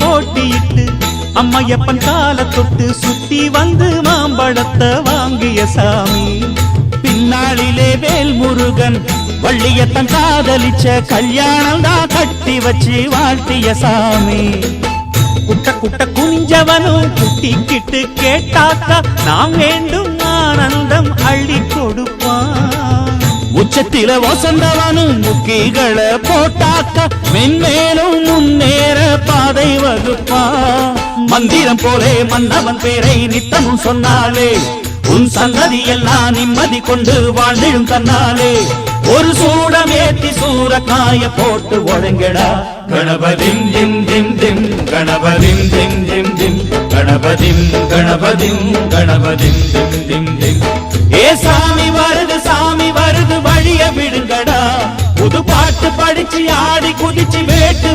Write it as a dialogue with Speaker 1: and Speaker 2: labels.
Speaker 1: போட்டியிட்டு அம்மையப்பன் கால தொட்டு சுத்தி வந்து மாம்பழத்தை வாங்கிய சாமி. பின்னாளிலே வேல் முருகன் வள்ளியத்தன் காதலிச்ச கல்யாணம் தான் கட்டி வச்சு வாழ்த்திய சாமி. குட்ட குட்ட குனிஞ்சவனும் குட்டிக்கிட்டு கேட்டாக்கா நாம் வேண்டும் ஆனந்தம் அள்ளி கொடுப்பான். உச்சத்தில வசந்தவனும் முக்கிகளை போட்டாக்கா மென்மேலும் முன்னேற பாதை வகுப்பான். மந்திரம் போலே மன்னவன் பேரை நித்தமும் சொன்னாலே உன் சந்ததி எல்லாம் நிம்மதி கொண்டு வாழ்ந்திடும் தன்னாலே. ஒரு சூடமேத்தி சூரக்காய போட்டு ஒழுங்கடா. கணபதிம் திம் திம் திம் கணபதிம் திம் திம் திம் கணபதிம் கணபதிம் கணபதிம் திம் திம் திம். ஏ சாமி வருது வழிய விடுங்கடா. புது பாட்டு படிச்சு ஆடி குதிச்சு வேட்டு